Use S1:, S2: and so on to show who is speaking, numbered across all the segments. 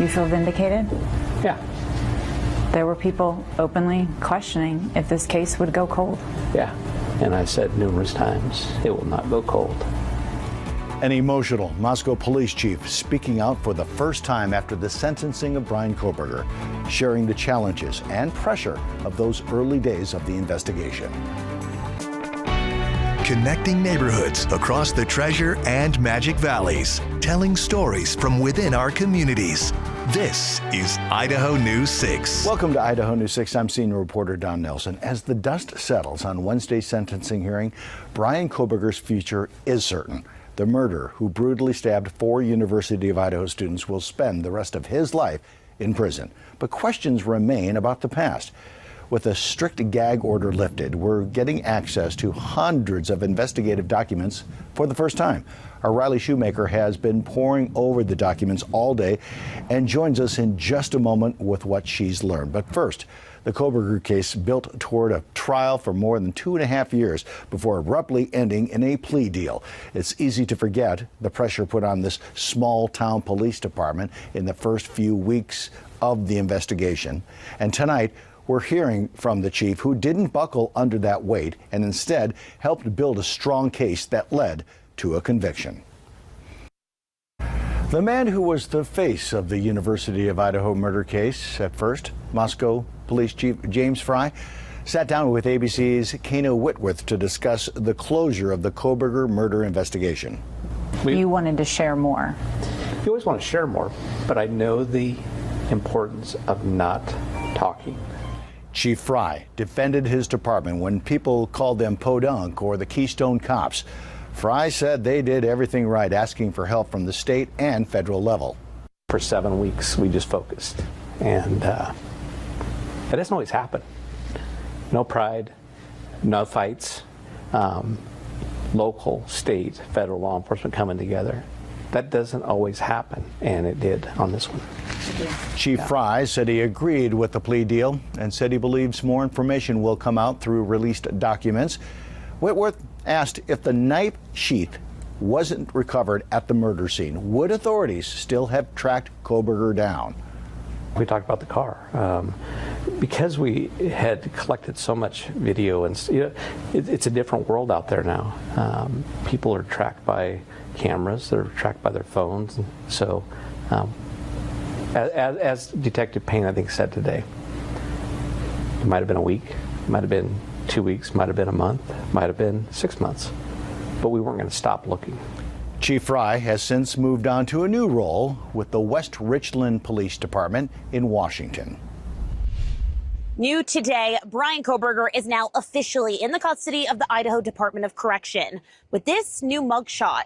S1: You feel vindicated?
S2: Yeah.
S1: There were people openly questioning if this case would go cold.
S2: Yeah. And I said numerous times, it will not go cold.
S3: An emotional Moscow police chief speaking out for the first time after the sentencing of Bryan Kohberger, sharing the challenges and pressure of those early days of the investigation.
S4: Connecting neighborhoods across the Treasure and Magic Valleys, telling stories from within our communities. This is Idaho News 6.
S3: Welcome to Idaho News 6. I'm senior reporter Don Nelson. As the dust settles on Wednesday's sentencing hearing, Bryan Kohberger's future is certain. The murderer who brutally stabbed 4 University of Idaho students will spend the rest of his life in prison. But questions remain about the past. With a strict gag order lifted, we're getting access to hundreds of investigative documents for the first time. Our Riley Shoemaker has been poring over the documents all day and joins us in just a moment with what she's learned. But first, the Kohberger case built toward a trial for more than 2.5 years before abruptly ending in a plea deal. It's easy to forget the pressure put on this small town police department in the first few weeks of the investigation. And tonight, we're hearing from the chief who didn't buckle under that weight and instead helped build a strong case that led to a conviction. The man who was the face of the University of Idaho murder case at first, Moscow Police Chief James Fry, sat down with ABC's Kano Whitworth to discuss the closure of the Kohberger murder investigation.
S1: You wanted to share more.
S2: You always want to share more, but I know the importance of not talking.
S3: Chief Fry defended his department when people called them podunk or the Keystone Cops. Fry said they did everything right, asking for help from the state and federal level.
S2: For 7 weeks, we just focused, and that doesn't always happen. No pride, no fights, local, state, federal law enforcement coming together. That doesn't always happen, and it did on this one.
S3: Chief Fry said he agreed with the plea deal and said he believes more information will come out through released documents. Whitworth asked if the knife sheath wasn't recovered at the murder scene, would authorities still have tracked Kohberger down?
S2: We talked about the car. Because we had collected so much video, and it's a different world out there now. People are tracked by cameras, they're tracked by their phones. So, as Detective Payne, I think, said today, it might have been a week, it might have been 2 weeks, might have been a month, might have been 6 months, but we weren't going to stop looking.
S3: Chief Fry has since moved on to a new role with the West Richland Police Department in Washington.
S5: New today, Bryan Kohberger is now officially in the custody of the Idaho Department of Correction with this new mugshot.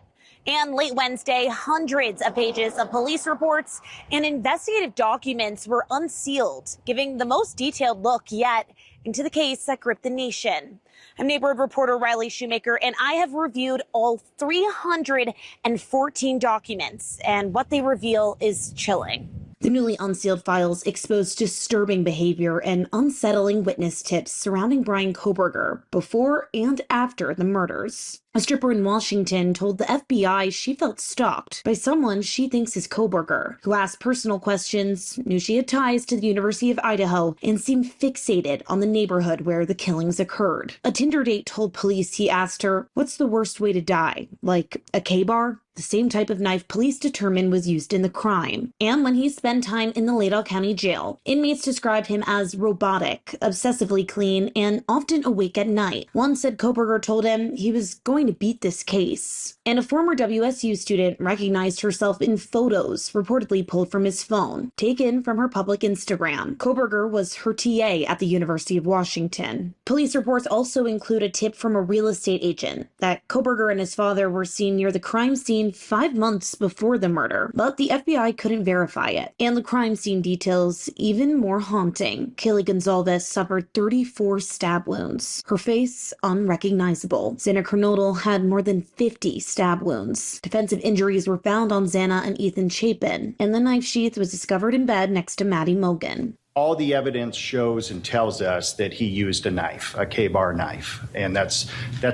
S5: And late Wednesday, hundreds of pages of police reports and investigative documents were unsealed, giving the most detailed look yet into the case that gripped the nation. I'm neighborhood reporter Riley Shoemaker, and I have reviewed all 314 documents, and what they reveal is chilling. The newly unsealed files expose disturbing behavior and unsettling witness tips surrounding Bryan Kohberger before and after the murders. A stripper in Washington told the FBI she felt stalked by someone she thinks is Kohberger, who asked personal questions, knew she had ties to the University of Idaho, and seemed fixated on the neighborhood where the killings occurred. A Tinder date told police he asked her, "What's the worst way to die? Like a K-bar?" The same type of knife police determined was used in the crime. And when he spent time in the Idaho County Jail, inmates described him as robotic, obsessively clean, and often awake at night. One said Kohberger told him he was going to beat this case. And a former WSU student recognized herself in photos reportedly pulled from his phone, taken from her public Instagram. Kohberger was her TA at the University of Washington. Police reports also include a tip from a real estate agent that Kohberger and his father were seen near the crime scene 5 months before the murder, but the FBI couldn't verify it. And the crime scene details even more haunting. Kaylee Gonzalez suffered 34 stab wounds, her face unrecognizable. Xana Kernodle had more than 50 stab wounds. Defensive injuries were found on Xana and Ethan Chapin, and the knife sheath was discovered in bed next to Maddie Mogan.
S6: All the evidence shows and tells us that he used a knife, a K-bar knife, and that's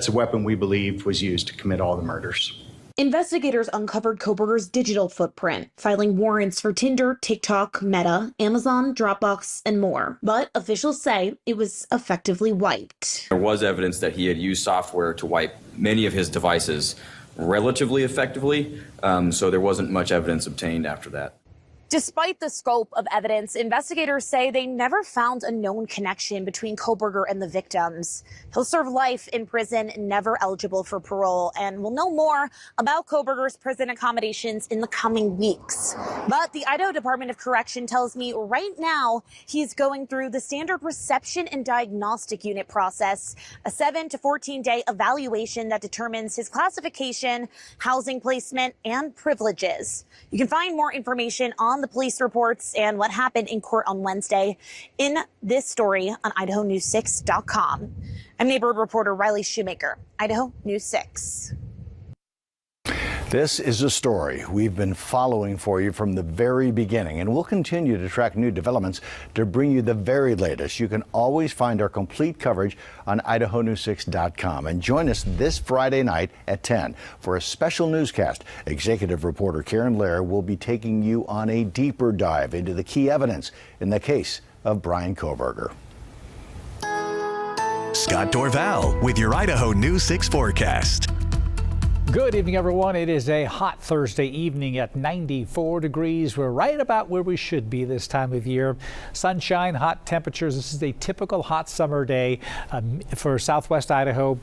S6: a weapon we believe was used to commit all the murders.
S5: Investigators uncovered Koberger's digital footprint, filing warrants for Tinder, TikTok, Meta, Amazon, Dropbox, and more. But officials say it was effectively wiped.
S7: There was evidence that he had used software to wipe many of his devices relatively effectively, so there wasn't much evidence obtained after that.
S5: Despite the scope of evidence, investigators say they never found a known connection between Koberger and the victims. He'll serve life in prison, never eligible for parole, and we'll know more about Koberger's prison accommodations in the coming weeks. But the Idaho Department of Correction tells me right now he's going through the standard reception and diagnostic unit process, a 7 to 14-day evaluation that determines his classification, housing placement, and privileges. You can find more information on the police reports and what happened in court on Wednesday in this story on IdahoNews6.com. I'm neighborhood reporter Riley Shoemaker, Idaho News 6.
S3: This is a story we've been following for you from the very beginning, and we'll continue to track new developments to bring you the very latest. You can always find our complete coverage on IdahoNews6.com. And join us this Friday night at 10 for a special newscast. Executive reporter Karen Lair will be taking you on a deeper dive into the key evidence in the case of Bryan Kohberger.
S4: Scott Dorval with your Idaho News 6 forecast.
S8: Good evening, everyone. It is a hot Thursday evening at 94 degrees. We're right about where we should be this time of year. Sunshine, hot temperatures. This is a typical hot summer day for southwest Idaho.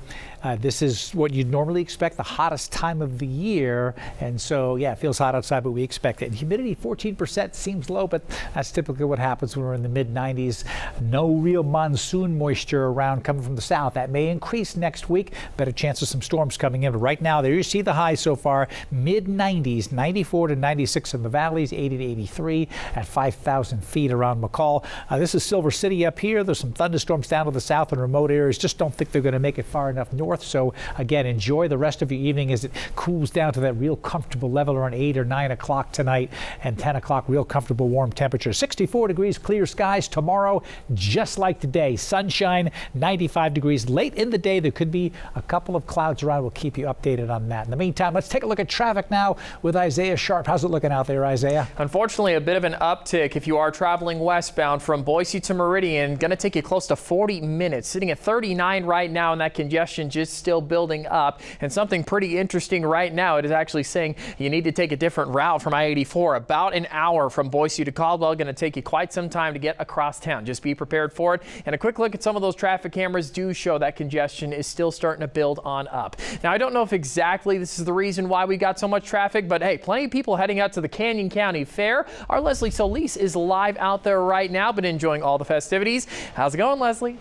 S8: This is what you'd normally expect, the hottest time of the year. And so, yeah, it feels hot outside, but we expect it. Humidity, 14% seems low, but that's typically what happens when we're in the mid-90s. No real monsoon moisture around coming from the south. That may increase next week. Better chance of some storms coming in. But right now, there you see the high so far, mid-90s, 94 to 96 in the valleys, 80 to 83 at 5,000 feet around McCall. This is Silver City up here. There's some thunderstorms down to the south and remote areas. Just don't think they're going to make it far enough north. So again, enjoy the rest of your evening as it cools down to that real comfortable level around 8 or 9 o'clock tonight, and 10 o'clock real comfortable warm temperature. 64 degrees, clear skies tomorrow, just like today. Sunshine, 95 degrees. Late in the day, there could be a couple of clouds around. We'll keep you updated on that. In the meantime, let's take a look at traffic now with Isaiah Sharp. How's it looking out there, Isaiah?
S9: Unfortunately, a bit of an uptick if you are traveling westbound from Boise to Meridian. Going to take you close to 40 minutes. Sitting at 39 right now, and that congestion just still building up. And something pretty interesting right now, it is actually saying you need to take a different route from I-84. About an hour from Boise to Caldwell. Going to take you quite some time to get across town. Just be prepared for it. And a quick look at some of those traffic cameras do show that congestion is still starting to build on up. Now, I don't know if exactly this is the reason why we got so much traffic, but hey, plenty of people heading out to the Canyon County Fair. Our Leslie Solis is live out there right now, but enjoying all the festivities. How's it going, Leslie?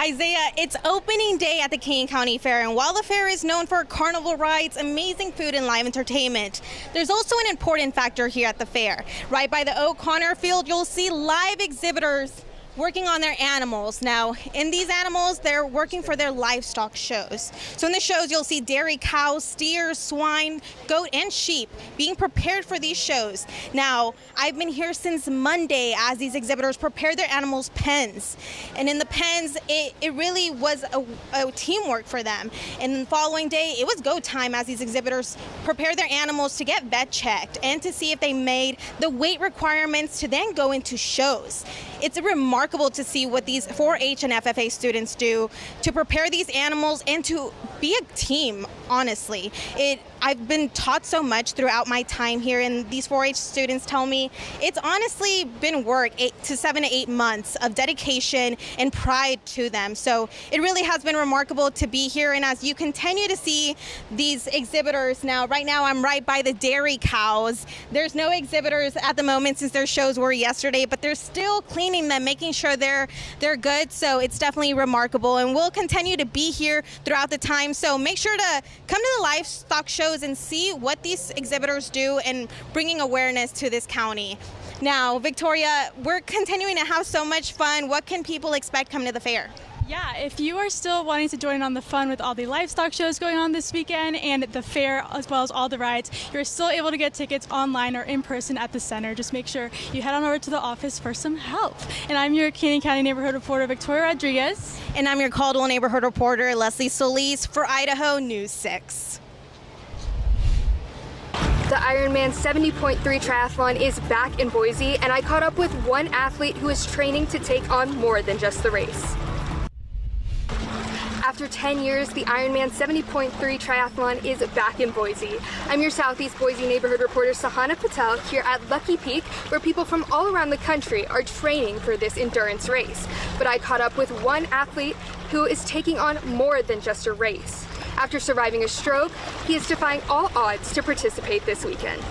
S10: Isaiah, it's opening day at the Canyon County Fair, and while the fair is known for carnival rides, amazing food, and live entertainment, there's also an important factor here at the fair. Right by the O'Connor Field, you'll see live exhibitors working on their animals. Now, in these animals, they're working for their livestock shows. So in the shows, you'll see dairy cows, steers, swine, goat, and sheep being prepared for these shows. Now, I've been here since Monday as these exhibitors prepare their animals' pens. And in the pens, it really was a teamwork for them. And the following day, it was go time as these exhibitors prepare their animals to get vet checked and to see if they made the weight requirements to then go into shows. It's remarkable to see what these 4-H and FFA students do to prepare these animals and to be a team, honestly. I've been taught so much throughout my time here, and these 4-H students tell me it's honestly been work 7 to 8 months of dedication and pride to them. So it really has been remarkable to be here, and as you continue to see these exhibitors now, right now I'm right by the dairy cows. There's no exhibitors at the moment since their shows were yesterday, but they're still cleaning them, making sure they're good. So it's definitely remarkable, and we'll continue to be here throughout the time. So make sure to come to the livestock shows and see what these exhibitors do and bringing awareness to this county. Now, Victoria, we're continuing to have so much fun. What can people expect coming to the fair?
S11: Yeah, if you are still wanting to join on the fun with all the livestock shows going on this weekend and the fair as well as all the rides, you're still able to get tickets online or in person at the center. Just make sure you head on over to the office for some help. And I'm your Canyon County neighborhood reporter, Victoria Rodriguez.
S10: And I'm your Caldwell neighborhood reporter, Leslie Solis, for Idaho News 6.
S12: The Ironman 70.3 triathlon is back in Boise, and I caught up with one athlete who is training to take on more than just the race. After 10 years, the Ironman 70.3 triathlon is back in Boise. I'm your Southeast Boise neighborhood reporter, Sahana Patel, here at Lucky Peak, where people from all around the country are training for this endurance race. But I caught up with one athlete who is taking on more than just a race. After surviving a stroke, he is defying all odds to participate this weekend.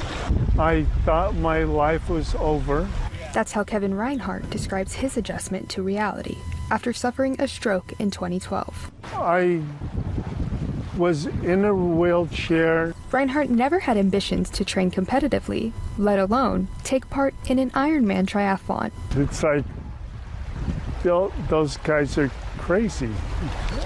S13: I thought my life was over.
S12: That's how Kevin Reinhardt describes his adjustment to reality after suffering a stroke in 2012.
S13: I was in a wheelchair.
S12: Reinhardt never had ambitions to train competitively, let alone take part in an Ironman triathlon.
S13: It's like, those guys are crazy,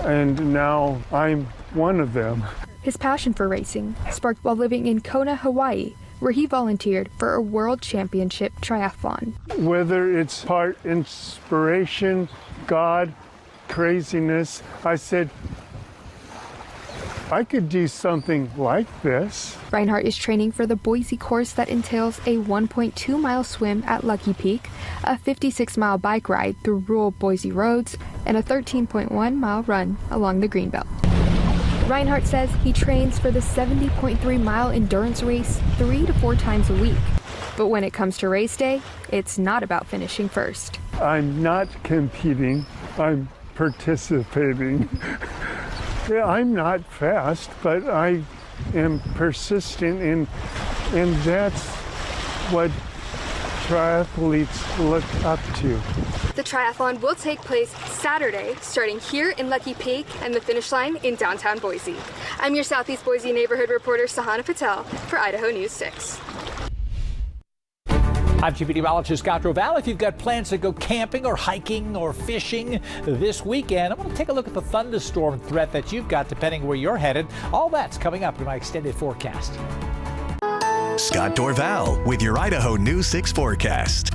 S13: and now I'm one of them.
S12: His passion for racing sparked while living in Kona, Hawaii, where he volunteered for a World Championship triathlon.
S13: Whether it's part inspiration, God, craziness, I said, I could do something like this.
S12: Reinhardt is training for the Boise course that entails a 1.2-mile swim at Lucky Peak, a 56-mile bike ride through rural Boise roads, and a 13.1-mile run along the Greenbelt. Reinhardt says he trains for the 70.3-mile endurance race 3 to 4 times a week. But when it comes to race day, it's not about finishing first.
S13: I'm not competing, I'm participating. Yeah, I'm not fast, but I am persistent, and that's what triathletes look up to.
S12: The triathlon will take place Saturday, starting here in Lucky Peak and the finish line in downtown Boise. I'm your Southeast Boise neighborhood reporter, Sahana Patel, for Idaho News 6.
S8: I'm Chief Meteorologist Scott Roval. If you've got plans to go camping or hiking or fishing this weekend, I want to take a look at the thunderstorm threat that you've got depending where you're headed. All that's coming up in my extended forecast.
S4: Scott Dorval with your Idaho News 6 forecast.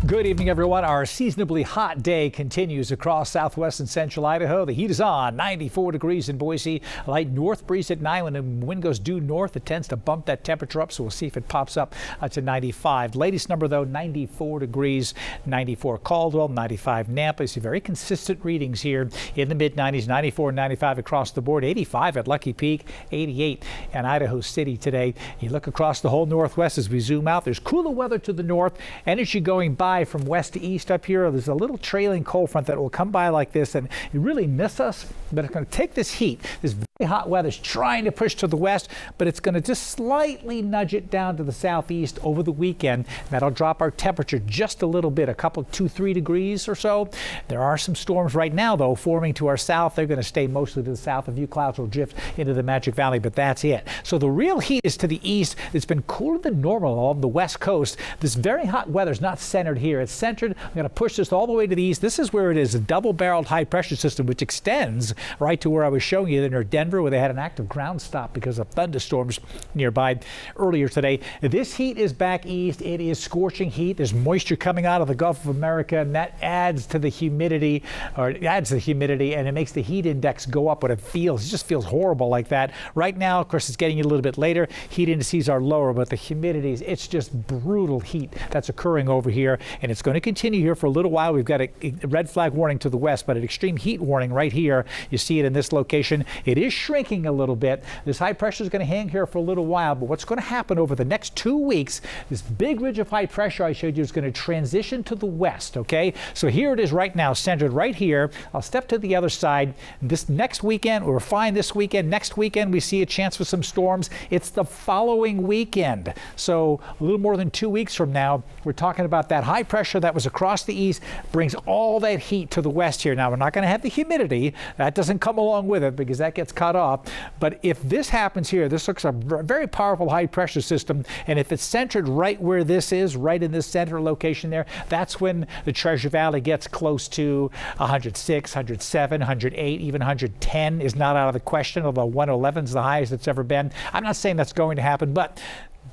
S8: Good evening, everyone. Our seasonably hot day continues across southwest and central Idaho. The heat is on, 94 degrees in Boise. A light north breeze at 9. When the wind goes due north, it tends to bump that temperature up, so we'll see if it pops up to 95. Latest number, though, 94 degrees, 94 Caldwell, 95 Nampa. You see very consistent readings here in the mid-90s, 94 and 95 across the board, 85 at Lucky Peak, 88 in Idaho City today. You look across the whole northwest as we zoom out. There's cooler weather to the north, energy going by from west to east up here. There's a little trailing cold front that will come by like this, and you really miss us, but it's going to take this heat. This very hot weather is trying to push to the west, but it's going to just slightly nudge it down to the southeast over the weekend. That'll drop our temperature just a little bit, a couple, 2-3 degrees or so. There are some storms right now, though, forming to our south. They're going to stay mostly to the south. A few clouds will drift into the Magic Valley, but that's it. So the real heat is to the east. It's been cooler than normal along the west coast. This very hot weather is not centered here. It's centered. I'm going to push this all the way to the east. This is where it is, a double-barreled high-pressure system, which extends right to where I was showing you near Denver, where they had an active ground stop because of thunderstorms nearby earlier today. This heat is back east. It is scorching heat. There's moisture coming out of the Gulf of America, and that adds to the humidity, and it makes the heat index go up. What it feels, it just feels horrible like that. Right now, of course, it's getting a little bit later. Heat indices are lower, but the humidities, it's just brutal heat that's occurring over here, and it's going to continue here for a little while. We've got a red flag warning to the west, but an extreme heat warning right here. You see it in this location. It is shrinking a little bit. This high pressure is going to hang here for a little while, but what's going to happen over the next 2 weeks, this big ridge of high pressure I showed you is going to transition to the west, okay? So here it is right now, centered right here. I'll step to the other side. This next weekend, we're fine this weekend. Next weekend, we see a chance for some storms. It's the following weekend. So a little more than 2 weeks from now, we're talking about that high pressure that was across the east, brings all that heat to the west here. Now, we're not going to have the humidity. That doesn't come along with it because that gets caught cut off. But if this happens here, this looks a very powerful high pressure system. And if it's centered right where this is, right in this center location there, that's when the Treasure Valley gets close to 106, 107, 108, even 110 is not out of the question, although 111 is the highest it's ever been. I'm not saying that's going to happen, but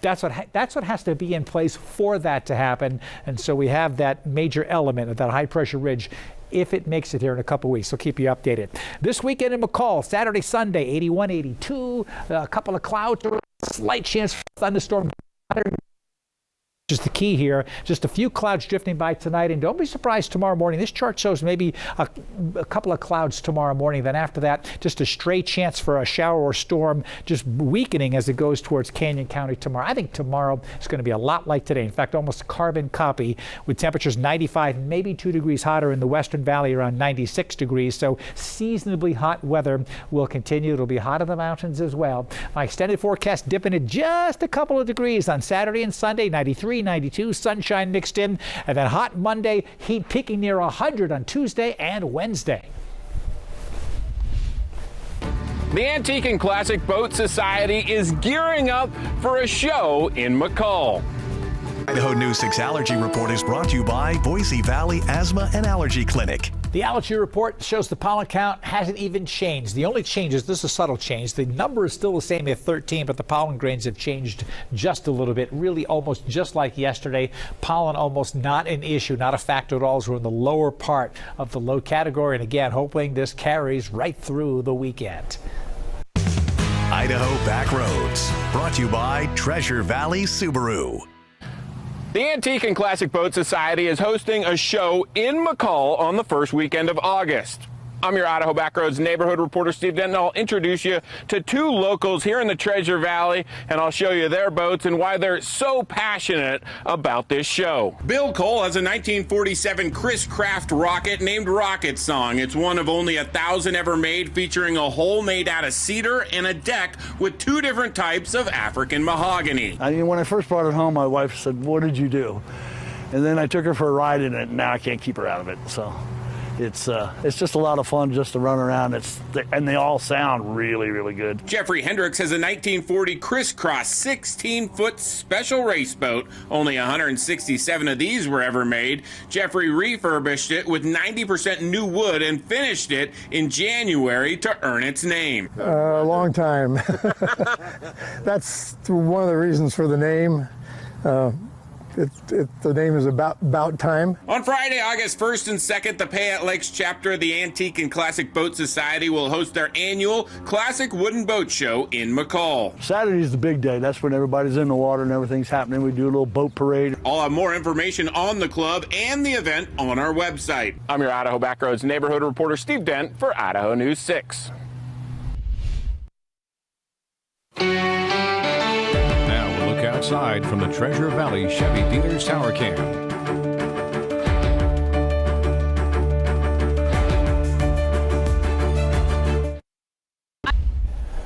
S8: that's what has to be in place for that to happen. And so we have that major element of that high pressure ridge if it makes it here in a couple weeks. So keep you updated. This weekend in McCall, Saturday, Sunday, 81, 82, a couple of clouds, slight chance for thunderstorm. Just the key here. Just a few clouds drifting by tonight, and don't be surprised tomorrow morning. This chart shows maybe a couple of clouds tomorrow morning. Then after that, just a stray chance for a shower or storm, just weakening as it goes towards Canyon County tomorrow. I think tomorrow is going to be a lot like today. In fact, almost a carbon copy, with temperatures 95, maybe 2 degrees hotter in the Western Valley, around 96 degrees. So seasonably hot weather will continue. It'll be hot in the mountains as well. My extended forecast dipping it just a couple of degrees on Saturday and Sunday, 93, 92, sunshine mixed in, and then hot Monday, heat peaking near 100 on Tuesday and Wednesday.
S14: The Antique and Classic Boat Society is gearing up for a show in McCall.
S4: Idaho News 6 Allergy Report is brought to you by Boise Valley Asthma and Allergy Clinic.
S8: The allergy report shows the pollen count hasn't even changed. The only change is, this is a subtle change. The number is still the same at 13, but the pollen grains have changed just a little bit, really almost just like yesterday. Pollen almost not an issue, not a factor at all, as we're in the lower part of the low category. And again, hoping this carries right through the weekend.
S4: Idaho Back Roads, brought to you by Treasure Valley Subaru.
S14: The Antique and Classic Boat Society is hosting a show in McCall on the first weekend of August. I'm your Idaho Backroads neighborhood reporter, Steve Denton. I'll introduce you to two locals here in the Treasure Valley, and I'll show you their boats and why they're so passionate about this show. Bill Cole has a 1947 Chris Craft rocket named Rocket Song. It's one of only 1,000 ever made, featuring a hull made out of cedar and a deck with 2 different types of African mahogany.
S15: When I first brought it home, my wife said, "What did you do?" And then I took her for a ride in it, and now I can't keep her out of it. So it's just a lot of fun just to run around. And they all sound really, really good.
S14: Jeffrey Hendricks has a 1940 Crisscross 16-foot special race boat. Only 167 of these were ever made. Jeffrey refurbished it with 90% new wood and finished it in January to earn its name.
S16: A long time. That's one of the reasons for the name. The name is about time.
S14: On Friday, August 1st and 2nd, the Payette Lakes chapter of the Antique and Classic Boat Society will host their annual Classic Wooden Boat Show in McCall.
S15: Saturday's the big day. That's when everybody's in the water and everything's happening. We do a little boat parade.
S14: I'll have more information on the club and the event on our website. I'm your Idaho Backroads neighborhood reporter, Steve Dent, for Idaho News 6.
S17: Outside from the Treasure Valley Chevy Dealers Tower Cam.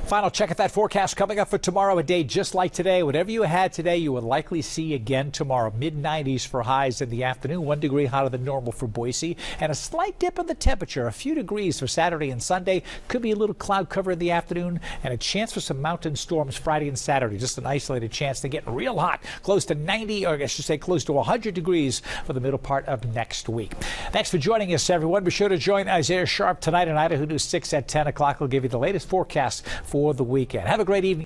S8: Final check at that forecast coming up for tomorrow, a day just like today. Whatever you had today, you will likely see again tomorrow. Mid-90s for highs in the afternoon, 1 degree hotter than normal for Boise, and a slight dip in the temperature, a few degrees for Saturday and Sunday. Could be a little cloud cover in the afternoon, and a chance for some mountain storms Friday and Saturday. Just an isolated chance to get real hot, close to 90, or I should say close to 100 degrees for the middle part of next week. Thanks for joining us, everyone. Be sure to join Isaiah Sharp tonight on Idaho News 6 at 10 o'clock. We'll give you the latest forecast for the weekend. Have a great evening.